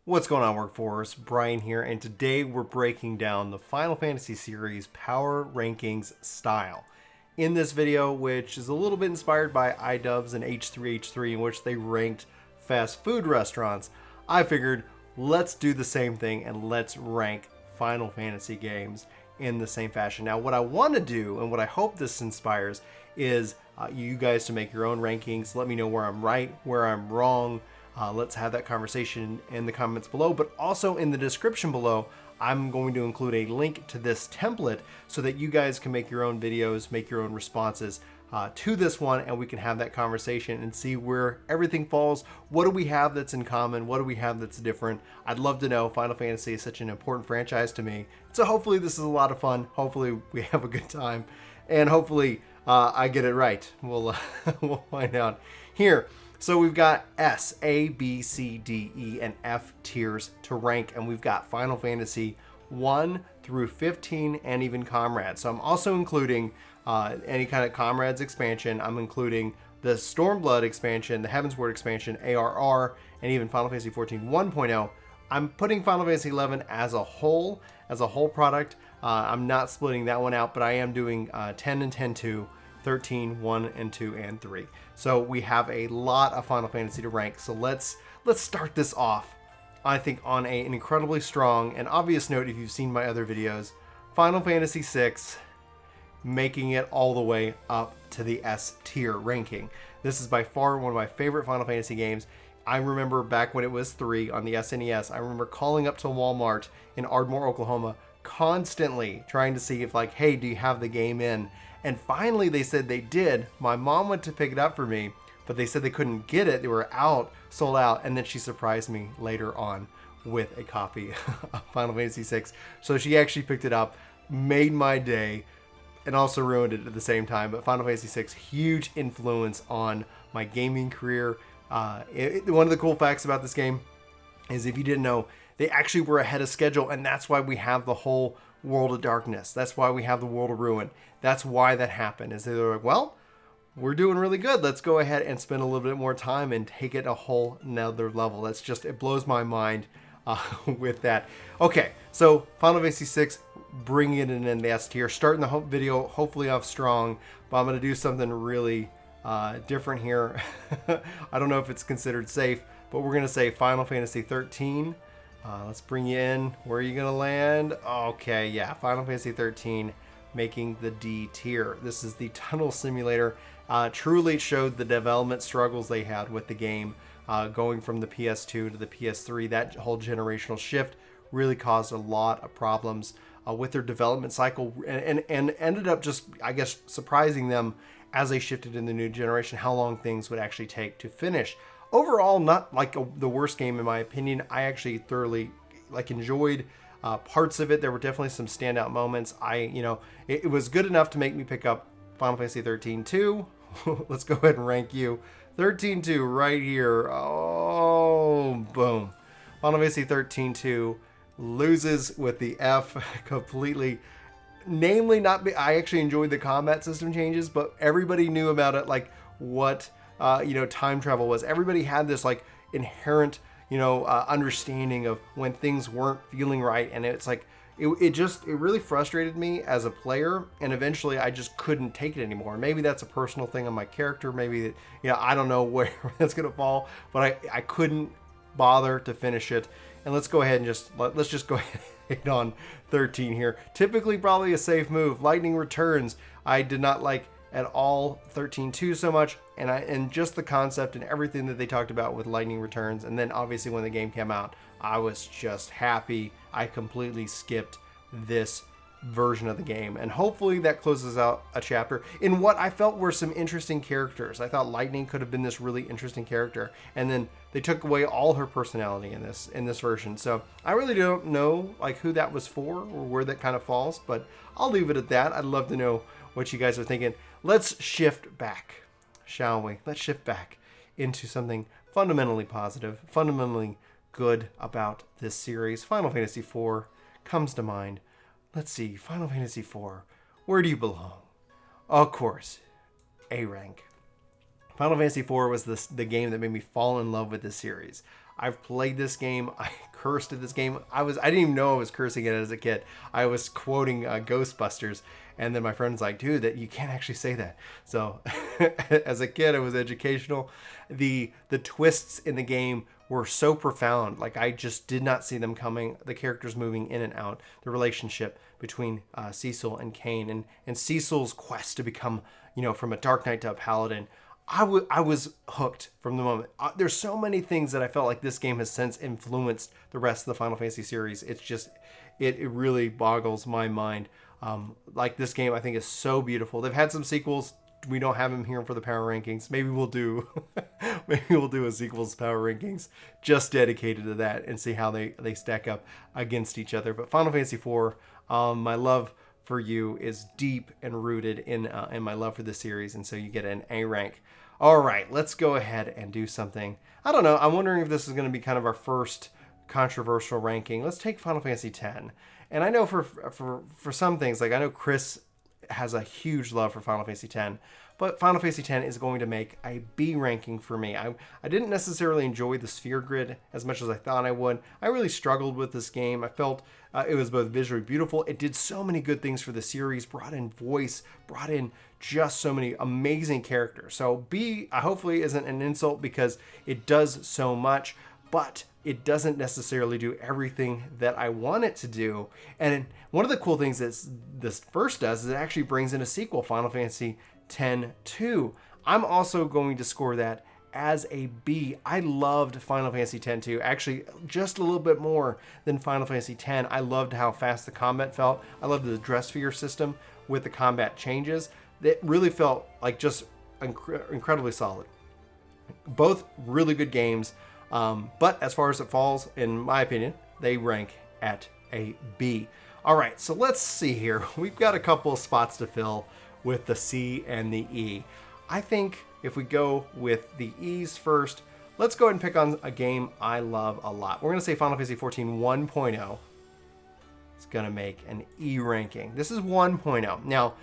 What's going on, Workforce? Brian here, and today we're breaking down the Final Fantasy series Power Rankings style. In this video, which is a little bit inspired by idubbbz and H3H3, in which they ranked fast food restaurants, I figured let's do the same thing and let's rank Final Fantasy games in the same fashion. Now, what I want to do, and what I hope this inspires, is you guys to make your own rankings. Let me know where I'm right, where I'm wrong. Let's have that conversation in the comments below, but also in the description below, I'm going to include a link to this template so that you guys can make your own videos, make your own responses to this one, and we can have that conversation and see where everything falls. What do we have that's in common? What do we have that's different? I'd love to know. Final Fantasy is such an important franchise to me. So hopefully this is a lot of fun. Hopefully we have a good time, and hopefully I get it right. We'll find out here. So we've got S, A, B, C, D, E, and F tiers to rank, and we've got Final Fantasy 1 through 15 and even Comrades. So I'm also including any kind of Comrades expansion. I'm including the Stormblood expansion, the Heavensward expansion, ARR, and even Final Fantasy XIV 1.0. I'm putting Final Fantasy XI as a whole product. I'm not splitting that one out, but I am doing 10 and 10-2. 13, 1, and 2, and 3. So we have a lot of Final Fantasy to rank. So let's start this off, I think, on an incredibly strong and obvious note if you've seen my other videos. Final Fantasy VI, making it all the way up to the S tier ranking. This is by far one of my favorite Final Fantasy games. I remember back when it was 3 on the SNES, I remember calling up to Walmart in Ardmore, Oklahoma, constantly trying to see if, like, hey, do you have the game in? And finally they said they did. My mom went to pick it up for me, but they said they couldn't get it. They were out, sold out, and then she surprised me later on with a copy of Final Fantasy VI. So she actually picked it up, made my day, and also ruined it at the same time. But Final Fantasy VI, huge influence on my gaming career. One of the cool facts about this game is, if you didn't know, they actually were ahead of schedule, and that's why we have the whole World of Darkness. That's why we have the World of Ruin. That's why that happened. Is they're like, well, we're doing really good. Let's go ahead and spend a little bit more time and take it a whole nother level. That's just, it blows my mind with that. Okay, so Final Fantasy VI, bringing it in the S tier. Starting the video hopefully off strong, but I'm going to do something really different here. I don't know if it's considered safe, but we're going to say Final Fantasy 13. Let's bring you in. Where are you going to land? Okay, yeah, Final Fantasy 13, making the D tier. This is the tunnel simulator. Truly showed the development struggles they had with the game, going from the PS2 to the PS3. That whole generational shift really caused a lot of problems with their development cycle, and ended up just, I guess, surprising them as they shifted in the new generation, how long things would actually take to finish. Overall, not like the worst game in my opinion. I actually thoroughly enjoyed parts of it. There were definitely some standout moments. It was good enough to make me pick up Final Fantasy 13-2. Let's go ahead and rank you. 13-2 right here. Oh, boom. Final Fantasy 13-2 loses with the F completely. Namely, I actually enjoyed the combat system changes, but everybody knew about it, like what time travel was. Everybody had this like inherent, understanding of when things weren't feeling right, and it's like it really frustrated me as a player, and eventually I just couldn't take it anymore. Maybe that's a personal thing on my character. Maybe I don't know where that's gonna fall, but I couldn't bother to finish it. And let's go ahead and let's just go ahead on 13 here. Typically, probably a safe move. Lightning Returns. I did not like at all 13-2 so much, and just the concept and everything that they talked about with Lightning Returns. And then obviously when the game came out, I was just happy I completely skipped this version of the game, and hopefully that closes out a chapter in what I felt were some interesting characters. I thought Lightning could have been this really interesting character, and then they took away all her personality in this version. So I really don't know who that was for or where that kind of falls, but I'll leave it at that. I'd love to know what you guys are thinking. Let's shift back, shall we? Let's shift back into something fundamentally positive, fundamentally good about this series. Final Fantasy IV comes to mind. Let's see, Final Fantasy IV, where do you belong? Of course, A rank. Final Fantasy IV was the game that made me fall in love with this series. I've played this game, I cursed at this game. I didn't even know I was cursing it as a kid. I was quoting Ghostbusters, and then my friend's like, dude, that you can't actually say that. So as a kid, it was educational. The twists in the game were so profound. Like, I just did not see them coming. The characters moving in and out, the relationship between Cecil and Kane, and Cecil's quest to become, from a Dark Knight to a Paladin. I was hooked from the moment. There's so many things that I felt like this game has since influenced the rest of the Final Fantasy series. It's just, it really boggles my mind. Like, this game, I think, is so beautiful. They've had some sequels. We don't have them here for the power rankings. Maybe we'll do a sequels power rankings just dedicated to that and see how they stack up against each other. But Final Fantasy IV, my love for you is deep and rooted in my love for the series, and so you get an A rank. All right, let's go ahead and do something. I don't know. I'm wondering if this is going to be kind of our first controversial ranking. Let's take Final Fantasy X. And I know for some things, like I know Chris has a huge love for Final Fantasy X, but Final Fantasy X is going to make a B ranking for me. I didn't necessarily enjoy the sphere grid as much as I thought I would. I really struggled with this game. I felt it was both visually beautiful. It did so many good things for the series, brought in voice, brought in just so many amazing characters. So B hopefully isn't an insult because it does so much, but it doesn't necessarily do everything that I want it to do. And one of the cool things that this first does is it actually brings in a sequel, Final Fantasy X-2. I'm also going to score that as a B. I loved Final Fantasy X-2, actually just a little bit more than Final Fantasy X. I loved how fast the combat felt. I loved the dress sphere system with the combat changes. It really felt like just incredibly solid. Both really good games. But as far as it falls, in my opinion, they rank at a B. All right, so let's see here. We've got a couple of spots to fill with the C and the E. I think if we go with the E's first, let's go ahead and pick on a game I love a lot. We're going to say Final Fantasy XIV 1.0. It's going to make an E ranking. This is 1.0. Now,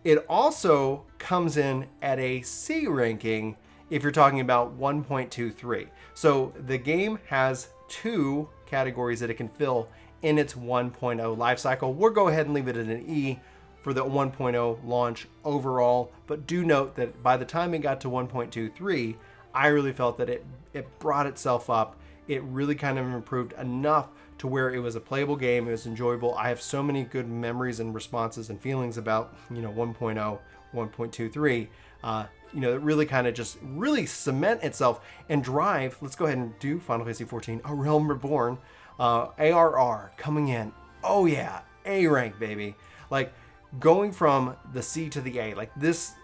it also comes in at a C ranking if you're talking about 1.23. So the game has two categories that it can fill in its 1.0 life cycle. We'll go ahead and leave it at an E for the 1.0 launch overall, but do note that by the time it got to 1.23, I really felt that it brought itself up. It really kind of improved enough to where it was a playable game. It was enjoyable. I have so many good memories and responses and feelings about 1.0, 1.23. It really kind of just really cement itself and drive. Let's go ahead and do Final Fantasy XIV, A Realm Reborn. ARR coming in. Oh yeah, A rank, baby. Like, going from the C to the A, like this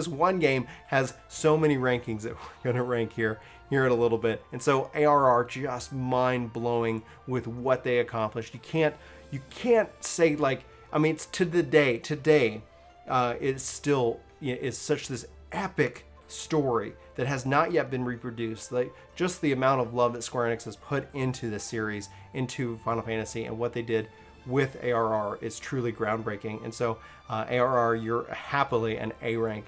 one game has so many rankings that we're gonna rank here in a little bit. And so ARR just mind blowing with what they accomplished. You can't say, like, I mean, it's to the day today. It's still is such this epic story that has not yet been reproduced. Like, just the amount of love that Square Enix has put into this series, into Final Fantasy, and what they did with ARR is truly groundbreaking. And so ARR, you're happily an A rank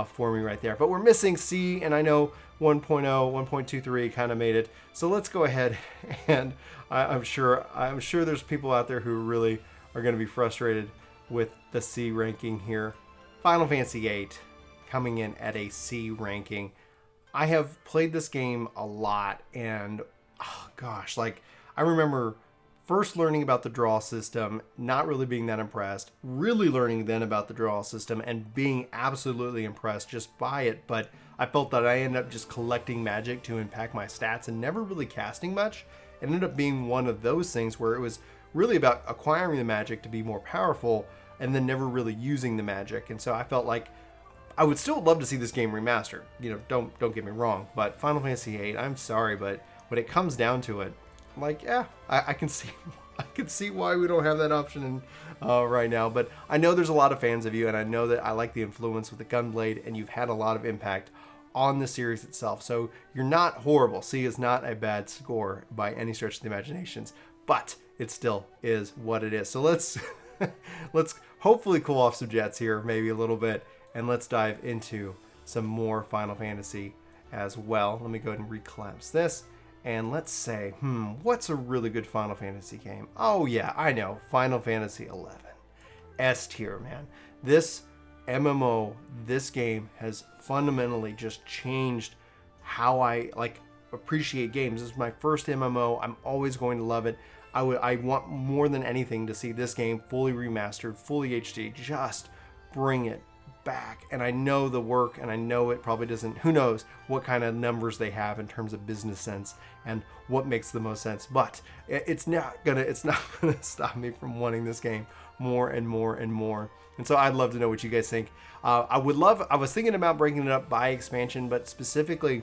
for me right there. But we're missing C, and I know 1.0, 1.23 kind of made it. So let's go ahead, and I'm sure there's people out there who really are going to be frustrated with the C ranking here. Final Fantasy VIII coming in at a C ranking. I have played this game a lot, and oh gosh, like, I remember first learning about the draw system, not really being that impressed, really learning then about the draw system and being absolutely impressed just by it. But I felt that I ended up just collecting magic to impact my stats and never really casting much. It ended up being one of those things where it was really about acquiring the magic to be more powerful and then never really using the magic. And so I felt like I would still love to see this game remastered. Don't get me wrong, but Final Fantasy VIII, I'm sorry, but when it comes down to it, like, yeah, I can see why we don't have that option right now. But I know there's a lot of fans of you, and I know that I like the influence with the Gunblade, and you've had a lot of impact on the series itself. So you're not horrible. C is not a bad score by any stretch of the imaginations, but it still is what it is. So let's hopefully cool off some jets here, maybe a little bit, and let's dive into some more Final Fantasy as well. Let me go ahead and recollapse this. And let's say, what's a really good Final Fantasy game? Oh yeah, I know, Final Fantasy XI. S tier, man. This MMO, this game has fundamentally just changed how I appreciate games. This is my first MMO. I'm always going to love it. I want more than anything to see this game fully remastered, fully HD. Just bring it back. And I know the work, and I know it probably doesn't, who knows what kind of numbers they have in terms of business sense and what makes the most sense, but it's not gonna stop me from wanting this game more and more and more. And so I'd love to know what you guys think. I was thinking about breaking it up by expansion, but specifically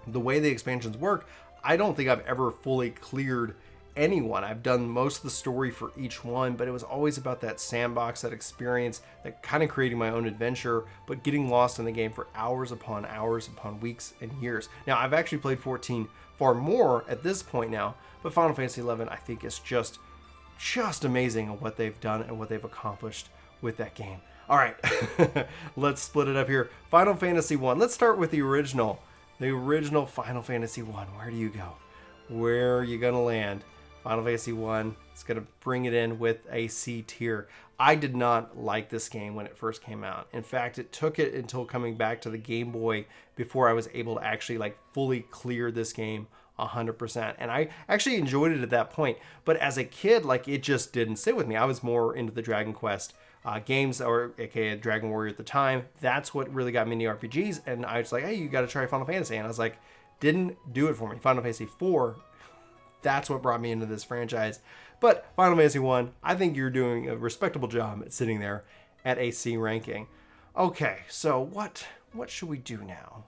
the way the expansions work, I don't think I've ever fully cleared anyone. I've done most of the story for each one, but it was always about that sandbox, that experience, that kind of creating my own adventure, but getting lost in the game for hours upon weeks and years. Now, I've actually played 14 far more at this point now, but Final Fantasy XI I think is just amazing at what they've done and what they've accomplished with that game. All right, let's split it up here. Final Fantasy I. Let's start with the original Final Fantasy I. Where do you go? Where are you gonna land? Final Fantasy I is going to bring it in with a C tier. I did not like this game when it first came out. In fact, it took it until coming back to the Game Boy before I was able to actually fully clear this game 100%. And I actually enjoyed it at that point. But as a kid, it just didn't sit with me. I was more into the Dragon Quest games, or aka Dragon Warrior at the time. That's what really got me into RPGs. And I was like, hey, you got to try Final Fantasy. And I was like, didn't do it for me. Final Fantasy IV, that's what brought me into this franchise. But Final Fantasy I think you're doing a respectable job at sitting there at a C ranking. Okay, so what should we do now?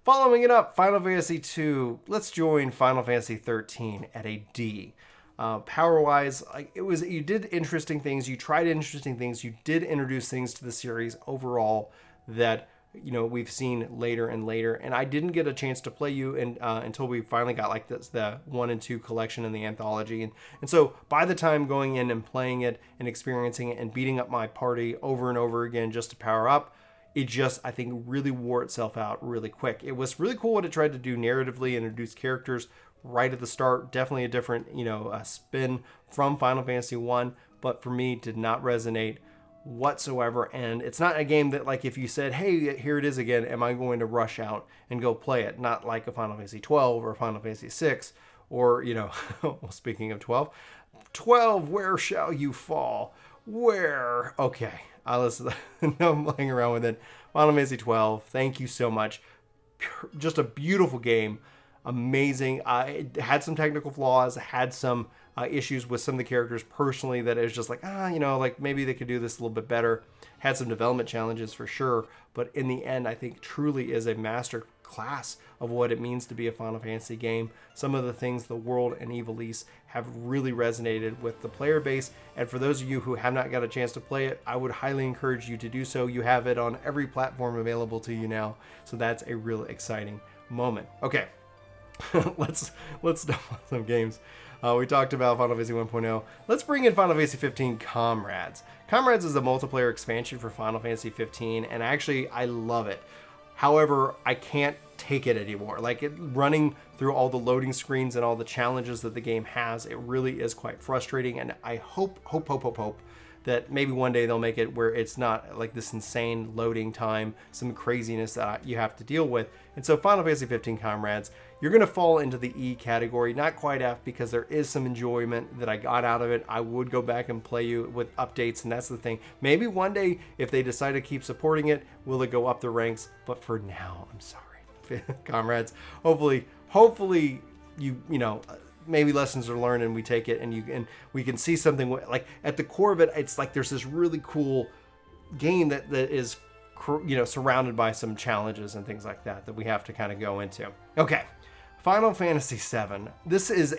Following it up, Final Fantasy II. Let's join Final Fantasy XIII at a D. Power-wise, you did interesting things. You tried interesting things. You did introduce things to the series overall that we've seen later and later, and I didn't get a chance to play you until we finally got the 1 and 2 collection in the anthology, and so by the time going in and playing it and experiencing it and beating up my party over and over again just to power up, it just, I think, really wore itself out really quick. It was really cool what it tried to do narratively and introduce characters right at the start. Definitely a different spin from Final Fantasy 1, but for me did not resonate whatsoever. And it's not a game that if you said, hey, here it is again, am I going to rush out and go play it? Not like a Final Fantasy 12 or Final Fantasy 6 or well, speaking of 12, where shall you fall? Where? Okay, listen, no, I'm playing around with it. Final Fantasy 12, thank you so much. Just a beautiful game. Amazing. It had some technical flaws, had some issues with some of the characters personally that it was just maybe they could do this a little bit better. Had some development challenges for sure, but in the end, I think truly is a master class of what it means to be a Final Fantasy game. Some of the things the world and Ivalice have really resonated with the player base, and for those of you who have not got a chance to play it, I would highly encourage you to do so. You have it on every platform available to you now, so that's a real exciting moment. Okay. let's stop on some games. We talked about Final Fantasy 1.0. Let's bring in Final Fantasy 15 Comrades. Comrades is a multiplayer expansion for Final Fantasy 15, and actually I love it. However, I can't take it anymore. Running through all the loading screens and all the challenges that the game has, it really is quite frustrating, and I hope that maybe one day they'll make it where it's not this insane loading time, some craziness that you have to deal with. And so Final Fantasy 15 Comrades, you're going to fall into the E category, not quite F, because there is some enjoyment that I got out of it. I would go back and play you with updates, and that's the thing. Maybe one day, if they decide to keep supporting it, will it go up the ranks? But for now, I'm sorry. Comrades, hopefully maybe lessons are learned and we take it and we can see something at the core of it. It's there's this really cool game that is surrounded by some challenges and things like that we have to kind of go into. Okay, Final Fantasy VII. This is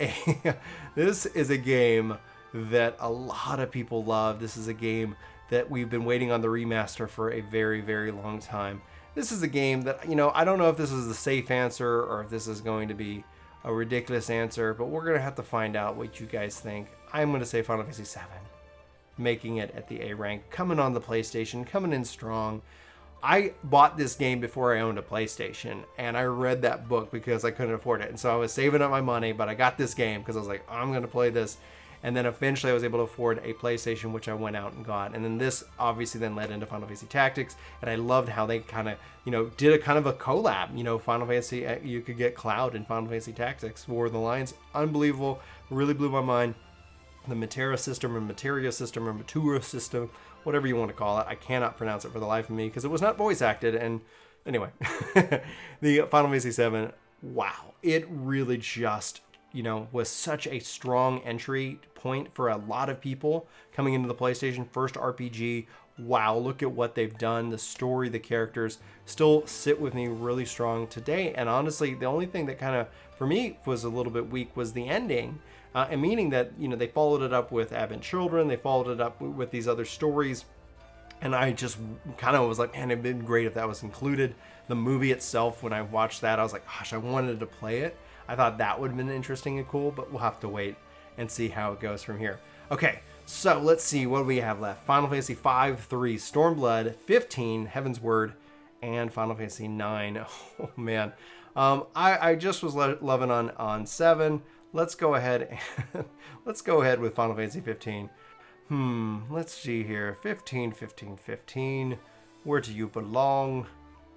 a game that a lot of people love. This is a game that we've been waiting on the remaster for a very, very long time. This is a game that I don't know if this is the safe answer or if this is going to be a ridiculous answer, but we're going to have to find out what you guys think. I'm going to say Final Fantasy VII, making it at the A rank, coming on the PlayStation, coming in strong. I bought this game before I owned a PlayStation, and I read that book because I couldn't afford it. And so I was saving up my money, but I got this game because I was like, I'm going to play this. And then eventually I was able to afford a PlayStation, which I went out and got. And then this obviously then led into Final Fantasy Tactics. And I loved how they kind of, did a kind of a collab. Final Fantasy, you could get Cloud in Final Fantasy Tactics, War of the Lions. Unbelievable. Really blew my mind. The Matera system or Materia system or Matura system, whatever you want to call it. I cannot pronounce it for the life of me because it was not voice acted. And anyway, the Final Fantasy VII, wow. It really just, was such a strong entry point for a lot of people coming into the PlayStation first RPG. Wow, look at what they've done. The story, the characters still sit with me really strong today. And honestly, the only thing that kind of, for me, was a little bit weak was the ending. And meaning that, they followed it up with Advent Children. They followed it up with these other stories. And I just kind of was like, man, it'd been great if that was included. The movie itself, when I watched that, I was like, gosh, I wanted to play it. I thought that would have been interesting and cool, but we'll have to wait and see how it goes from here. Okay, so let's see what we have left. Final Fantasy V, 3, Stormblood, 15, Heavensward, and Final Fantasy IX. Oh, man. I just was loving on 7. Let's go ahead with Final Fantasy 15. Let's see here. 15. Where do you belong?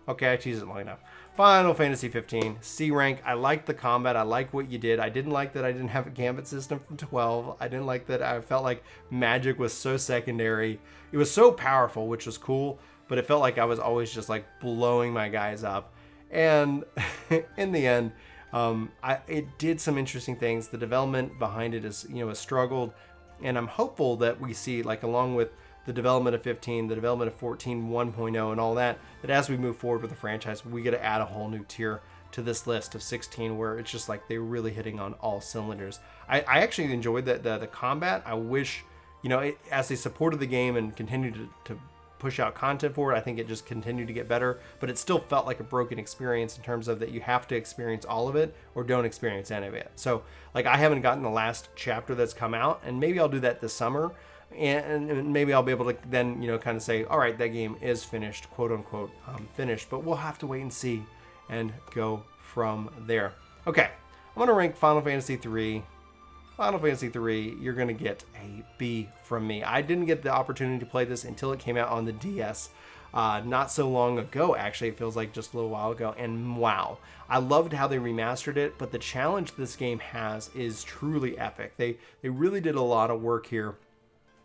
Okay, I teased it long enough. Final Fantasy 15, C rank. I liked the combat. I liked what you did. I didn't like that I didn't have a gambit system from 12. I didn't like that I felt like magic was so secondary. It was so powerful, which was cool, but it felt like I was always just like blowing my guys up. And in the end, it did some interesting things. The development behind it is, has struggled, and I'm hopeful that we see, like, along with the development of 15, the development of 14, 1.0, and all that as we move forward with the franchise, we got to add a whole new tier to this list of 16, where it's just like they're really hitting on all cylinders. I actually enjoyed the combat. I wish, as they supported the game and continued to push out content for it, I think it just continued to get better, but it still felt like a broken experience in terms of that you have to experience all of it or don't experience any of it. So, like, I haven't gotten the last chapter that's come out, and maybe I'll do that this summer, and maybe I'll be able to then, kind of say, all right, that game is finished, quote unquote, finished, but we'll have to wait and see and go from there. Okay, I'm going to rank Final Fantasy III. Final Fantasy III, you're going to get a B from me. I didn't get the opportunity to play this until it came out on the DS not so long ago. Actually, it feels like just a little while ago. And wow, I loved how they remastered it, but the challenge this game has is truly epic. They really did a lot of work here,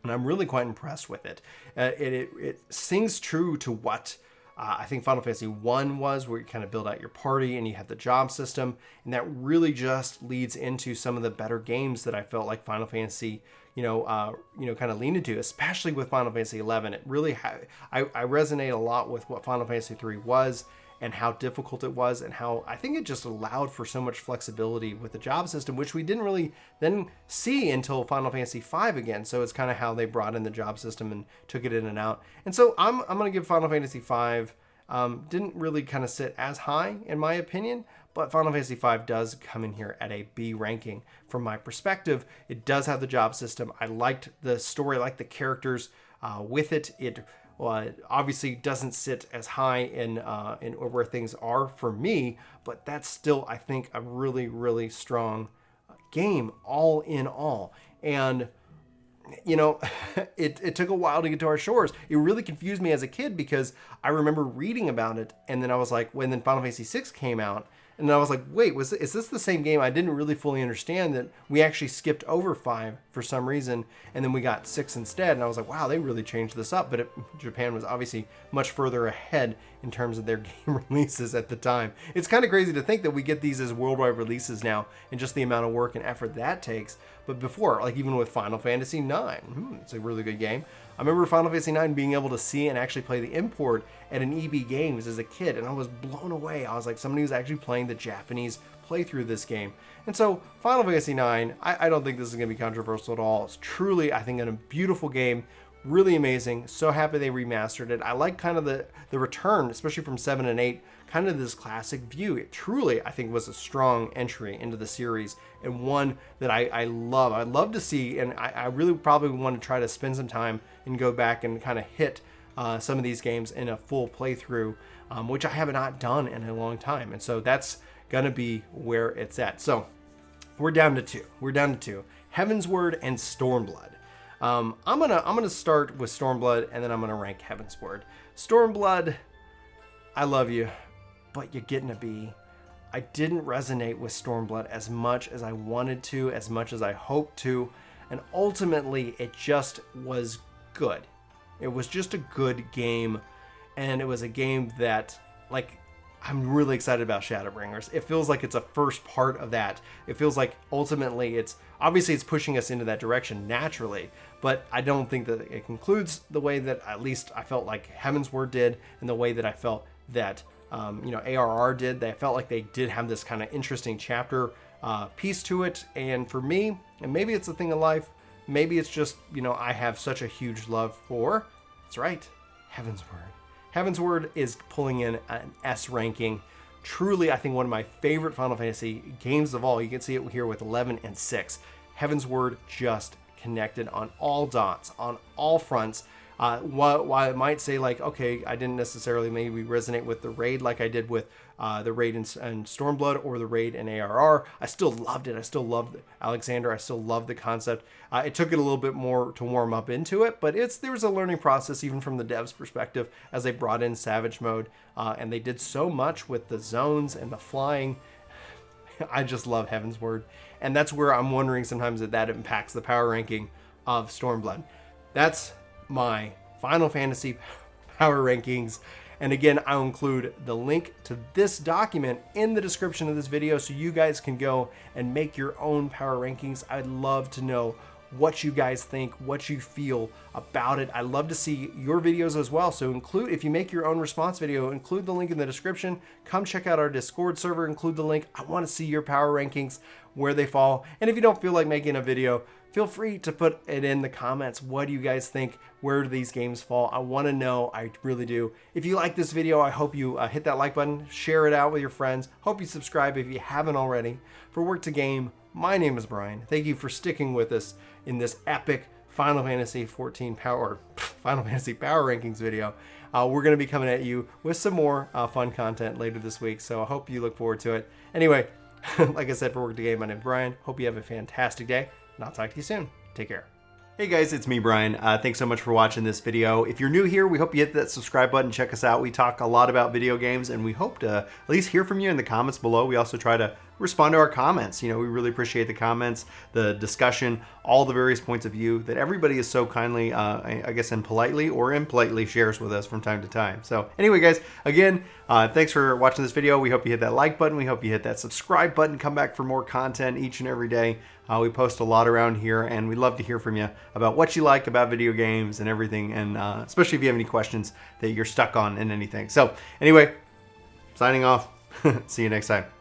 and I'm really quite impressed with it. It sings true to what I think Final Fantasy I was, where you kind of build out your party and you have the job system, and that really just leads into some of the better games that I felt like Final Fantasy, kind of leaned into, especially with Final Fantasy XI. It really, I resonate a lot with what Final Fantasy III was and how difficult it was, and how I think it just allowed for so much flexibility with the job system, which we didn't really then see until Final Fantasy V again. So it's kind of how they brought in the job system and took it in and out. And so I'm going to give Final Fantasy V, didn't really kind of sit as high in my opinion, but Final Fantasy V does come in here at a B ranking. From my perspective, it does have the job system. I liked the story, I liked the characters with it. It obviously doesn't sit as high in where things are for me, but that's still, I think, a really, really strong game all in all. And it took a while to get to our shores. It really confused me as a kid because I remember reading about it, and then I was like, when then Final Fantasy VI came out, and I was like, wait, is this the same game? I didn't really fully understand that we actually skipped over 5 for some reason, and then we got 6 instead, and I was like, wow, they really changed this up. But Japan was obviously much further ahead in terms of their game releases at the time. It's kind of crazy to think that we get these as worldwide releases now, and just the amount of work and effort that takes. But before, like even with Final Fantasy IX, it's a really good game. I remember Final Fantasy IX being able to see and actually play the import at an EB Games as a kid, and I was blown away. I was like, somebody who's actually playing the Japanese playthrough this game. And so Final Fantasy IX, I don't think this is going to be controversial at all. It's truly, I think, a beautiful game. Really amazing. So happy they remastered it. I like kind of the return, especially from 7 and 8, kind of this classic view. It truly, I think, was a strong entry into the series, and one that I love. I'd love to see, and I really probably want to try to spend some time and go back and kind of hit some of these games in a full playthrough, which I have not done in a long time. And so that's going to be where it's at. So we're down to two. Heavensward and Stormblood. I'm gonna start with Stormblood, and then I'm gonna rank Heavensward. Stormblood, I love you, but you're getting a B. I didn't resonate with Stormblood as much as I wanted to, as much as I hoped to, and ultimately it just was good. It was just a good game, and it was a game that, like, I'm really excited about Shadowbringers. It feels like it's a first part of that. It feels like ultimately it's pushing us into that direction naturally, but I don't think that it concludes the way that at least I felt like Heavensward did, and the way that I felt that ARR did. They felt like they did have this kind of interesting chapter piece to it. And for me, and maybe it's a thing of life, maybe it's just, I have such a huge love for, that's right, Heavensward. Heavensward is pulling in an S ranking. Truly, I think one of my favorite Final Fantasy games of all. You can see it here with 11 and 6. Heavensward just connected on all dots, on all fronts. While I might say, like, okay, I didn't necessarily maybe resonate with the raid like I did with the raid in Stormblood or the raid in ARR, I still loved it. I still loved Alexander. I still loved the concept. It took it a little bit more to warm up into it, but there was a learning process even from the devs' perspective as they brought in Savage Mode, and they did so much with the zones and the flying. I just love Heavensward, and that's where I'm wondering sometimes that impacts the power ranking of Stormblood. That's my Final Fantasy power rankings. And again, I'll include the link to this document in the description of this video so you guys can go and make your own power rankings. I'd love to know what you guys think, what you feel about it. I love to see your videos as well. So if you make your own response video, include the link in the description. Come check out our Discord server, include the link. I want to see your power rankings, where they fall. And if you don't feel like making a video, feel free to put it in the comments. What do you guys think? Where do these games fall? I want to know. I really do. If you like this video, I hope you hit that like button, share it out with your friends. Hope you subscribe if you haven't already. For Work to Game, my name is Brian. Thank you for sticking with us in this epic Final Fantasy Final Fantasy Power Rankings video. We're going to be coming at you with some more fun content later this week, so I hope you look forward to it. Anyway, like I said, for Work to Game, my name is Brian. Hope you have a fantastic day, and I'll talk to you soon. Take care. Hey guys, it's me, Brian. Thanks so much for watching this video. If you're new here, we hope you hit that subscribe button. Check us out. We talk a lot about video games, and we hope to at least hear from you in the comments below. We also try to respond to our comments. We really appreciate the comments, the discussion, all the various points of view that everybody is so kindly, I guess, and politely or impolitely shares with us from time to time. So anyway, guys, again, thanks for watching this video. We hope you hit that like button. We hope you hit that subscribe button. Come back for more content each and every day. We post a lot around here, and we'd love to hear from you about what you like about video games and everything, and especially if you have any questions that you're stuck on in anything. So anyway, signing off. See you next time.